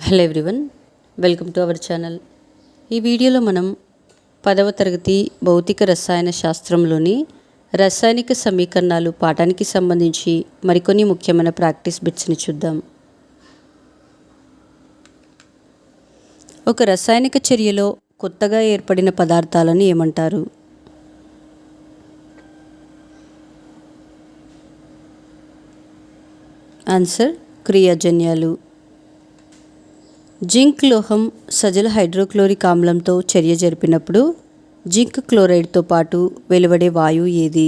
Hello everyone, welcome to our channel. ఈ వీడియోలో మనం 10వ తరగతి భౌతిక రసాయన శాస్త్రంలోని రసాయనిక సమీకరణాలు పాఠానికి సంబంధించి మరికొన్ని ముఖ్యమైన ప్రాక్టీస్ బిట్స్ని చూద్దాం. ఒక రసాయనిక చర్యలో కొత్తగా ఏర్పడిన పదార్థాలను ఏమంటారు? ఆన్సర్ క్రియాజన్యాలు. జింక్ లోహం సజల హైడ్రోక్లోరిక్ ఆమ్లంతో చర్య జరిపినప్పుడు జింక్ క్లోరైడ్తో పాటు వెలువడే వాయువు ఏది?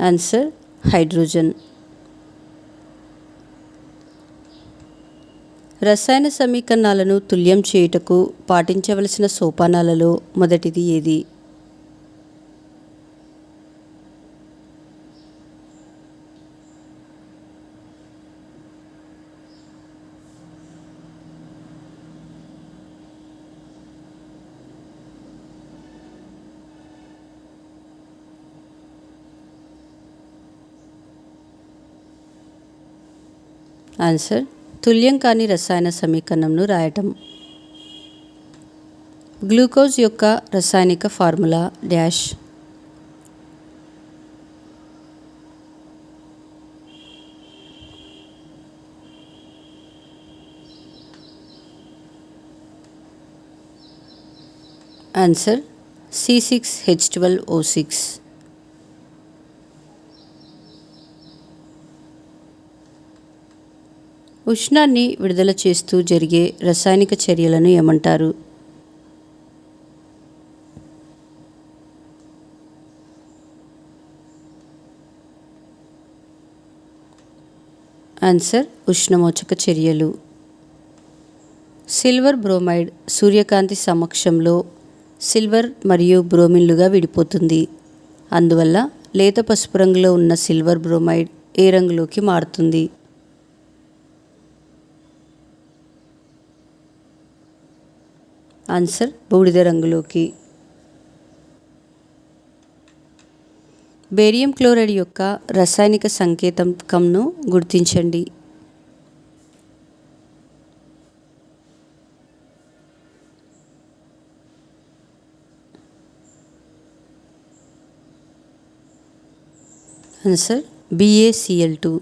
Answer hydrogen. రసాయన సమీకరణాలను తుల్యం చేయుటకు పాటించవలసిన సోపానాలలో మొదటిది ఏది? ఆన్సర్ తుల్యం కాని రసాయన సమీకరణంను రాయటం. గ్లూకోజ్ యొక్క రసాయనిక ఫార్ములా డాష్. Answer C6H12O6. ఉష్ణాన్ని విడుదల చేస్తూ జరిగే రసాయనిక చర్యలను ఏమంటారు? ఆన్సర్ ఉష్ణమోచక చర్యలు. సిల్వర్ బ్రోమైడ్ సూర్యకాంతి సమక్షంలో సిల్వర్ మరియు బ్రోమిన్లుగా విడిపోతుంది. అందువల్ల లేత పసుపు రంగులో ఉన్న సిల్వర్ బ్రోమైడ్ ఏ రంగులోకి మారుతుంది? ఆన్సర్ బూడిద రంగులోకి. బేరియం క్లోరైడ్ యొక్క రసాయనిక సంకేతంకంను గుర్తించండి. Answer BaCl2.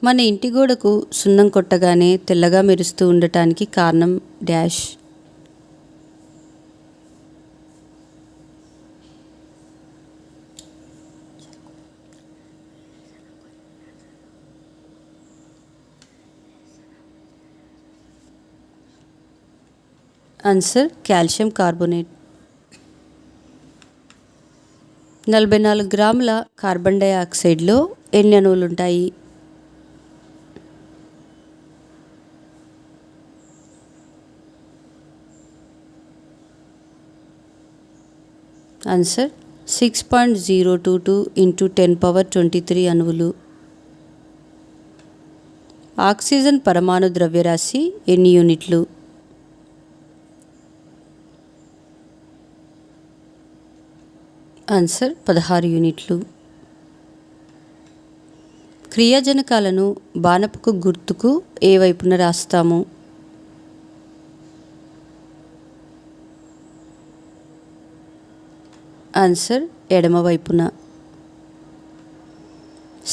మన ఇంటి గోడకు సున్నం కొట్టగానే తెల్లగా మెరుస్తూ ఉండటానికి కారణం డాష్. Answer calcium carbonate. 44 గ్రాముల కార్బన్ డైఆక్సైడ్లో ఎన్ని అణువులు ఉంటాయి? ఆన్సర్ 6.022 × 10⁻23 అణువులు. ఆక్సిజన్ పరమాణు ద్రవ్యరాశి ఎన్ని యూనిట్లు? ఆన్సర్ 16 యూనిట్లు. క్రియాజనకాలను బాణపు గుర్తుకు ఏ వైపున రాస్తాము? ఆన్సర్ ఎడమవైపున.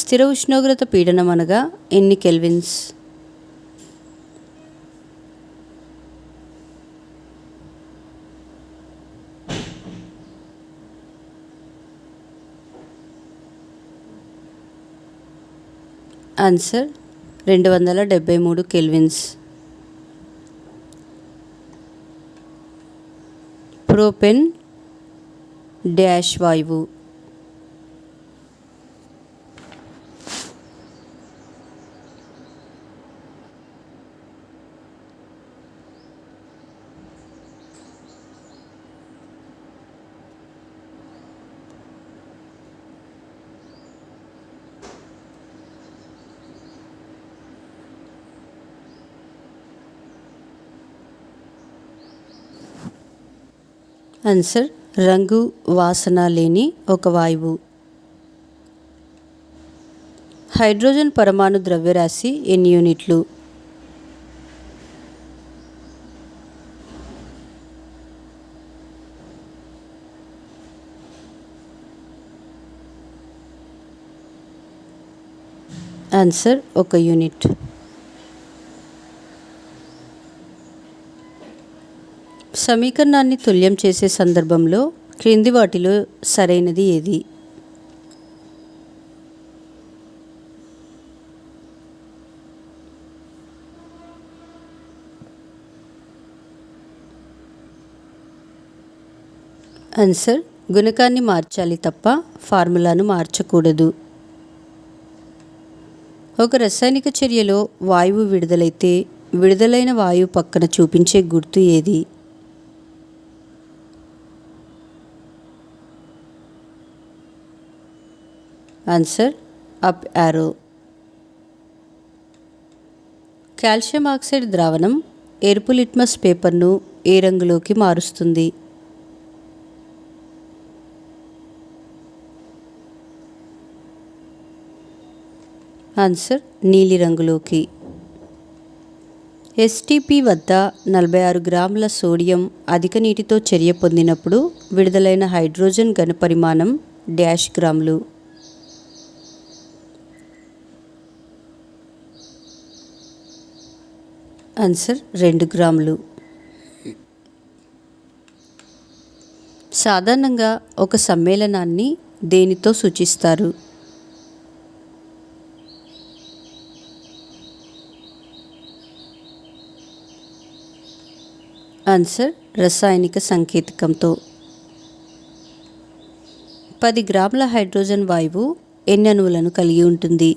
స్థిర ఉష్ణోగ్రత పీడనం అనగా ఎన్ని kelvins? Answer 273 kelvins. Propane dash వాయువు. ఆన్సర్ రంగు వాసన లేని ఒక వాయువు. హైడ్రోజన్ పరమాణు ద్రవ్యరాశి ఎన్ని యూనిట్లు? Answer 1 unit. సమీకరణాన్ని తుల్యం చేసే సందర్భంలో క్రింది వాటిలో సరైనది ఏది? ఆన్సర్ గుణకాన్ని మార్చాలి తప్ప ఫార్ములాను మార్చకూడదు. ఒక రసాయనిక చర్యలో వాయువు విడుదలైతే విడుదలైన వాయువు పక్కన చూపించే గుర్తు ఏది? Answer up arrow. Calcium oxide ద్రావణం ఎరుపు లిట్మస్ పేపర్ను ఏ రంగులోకి మారుస్తుంది? ఆన్సర్ నీలిరంగులోకి. ఎస్టిపి వద్ద 46 గ్రాముల సోడియం అధిక నీటితో చర్య పొందినప్పుడు విడుదలైన హైడ్రోజన్ ఘనపరిమాణం డాష్ గ్రాములు? ఆన్సర్ 2 గ్రాములు. సాధారణంగా ఒక సమ్మేళనాన్ని దేనితో సూచిస్తారు? ఆన్సర్ రసాయనిక సంకేతకంతో. 10 గ్రాముల హైడ్రోజన్ వాయువు ఎన్ని అణువులను కలిగి ఉంటుంది?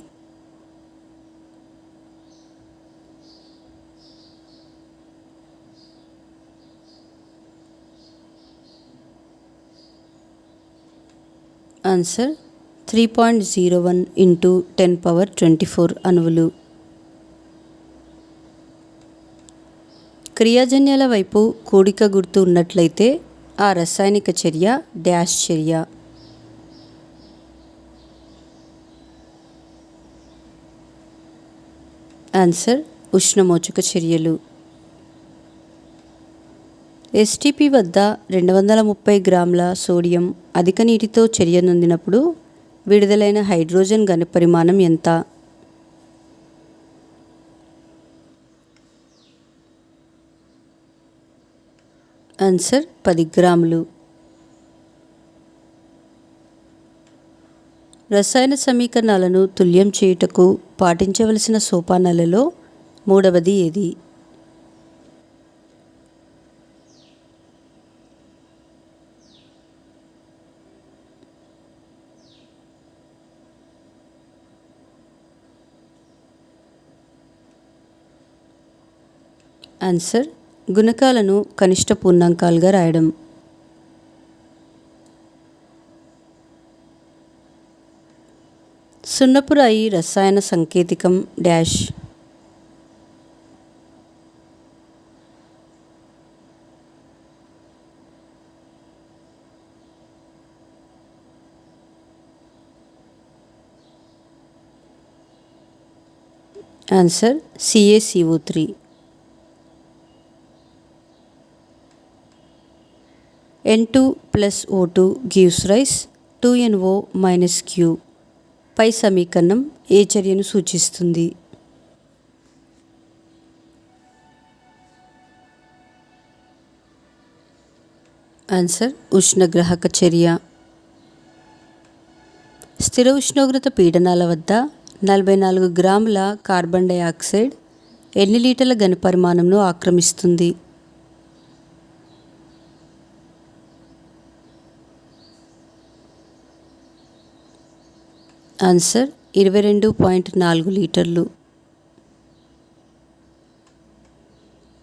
ఆన్సర్ 3.01 ఇంటూ 10^24 అణువులు. క్రియాజన్యాల వైపు కూడిక గుర్తు ఉన్నట్లయితే ఆ రసాయనిక చర్య డాష్ చర్య? ఆన్సర్ ఉష్ణమోచక చర్యలు. ఎస్టిపి వద్ద 230 గ్రాముల సోడియం అధిక నీటితో చర్య నొందినప్పుడు విడుదలైన హైడ్రోజన్ ఘనపరిమాణం ఎంత? ఆన్సర్ 10 గ్రాములు. రసాయన సమీకరణాలను తుల్యం చేయుటకు పాటించవలసిన సోపానాలలో మూడవది ఏది? ఆన్సర్ గుణకాలను కనిష్ట పూర్ణాంకాలుగా రాయడం. సున్నపు రాయి రసాయన సంకేతికం dash? Answer CaCO3. N2 plus O2 gives rise 2NO minus Q. పై సమీకరణం ఏ చర్యను సూచిస్తుంది? ఆన్సర్ ఉష్ణగ్రాహక చర్య. స్థిర ఉష్ణోగ్రత పీడనాల వద్ద 44 గ్రాముల కార్బన్ డయాక్సైడ్ ఎన్ని లీటర్ల ఘనపరిమాణంను ఆక్రమిస్తుంది? ఆన్సర్ 22.4 లీటర్లు.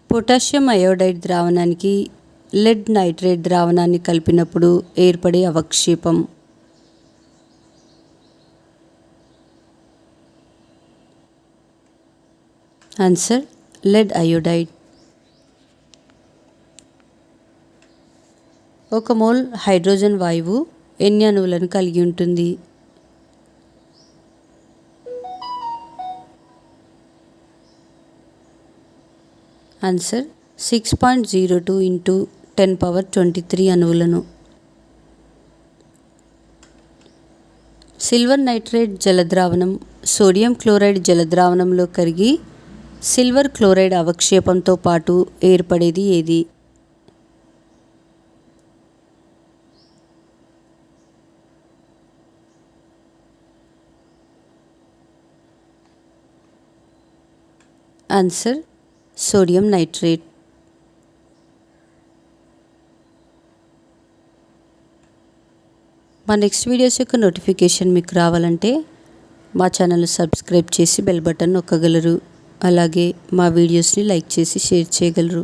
పొటాషియం అయోడైడ్ ద్రావణానికి లెడ్ నైట్రేట్ ద్రావణాన్ని కలిపినప్పుడు ఏర్పడే అవక్షేపం? Answer lead iodide. 1 mole hydrogen వాయువు ఎన్ని అణువులను కలిగి ఉంటుంది? ఆన్సర్ 6.02 ఇంటూ 10⁻23 అణువులను. సిల్వర్ నైట్రేట్ జలద్రావణం సోడియం క్లోరైడ్ జలద్రావణంలో కరిగి సిల్వర్ క్లోరైడ్ అవక్షేపంతో పాటు ఏర్పడేది ఏది? Answer sodium nitrate. మా నెక్స్ట్ వీడియోస్ యొక్క నోటిఫికేషన్ మీకు రావాలంటే మా ఛానల్ని సబ్స్క్రైబ్ చేసి బెల్ బటన్ నొక్కగలరు. అలాగే మా వీడియోస్ని లైక్ చేసి షేర్ చేయగలరు.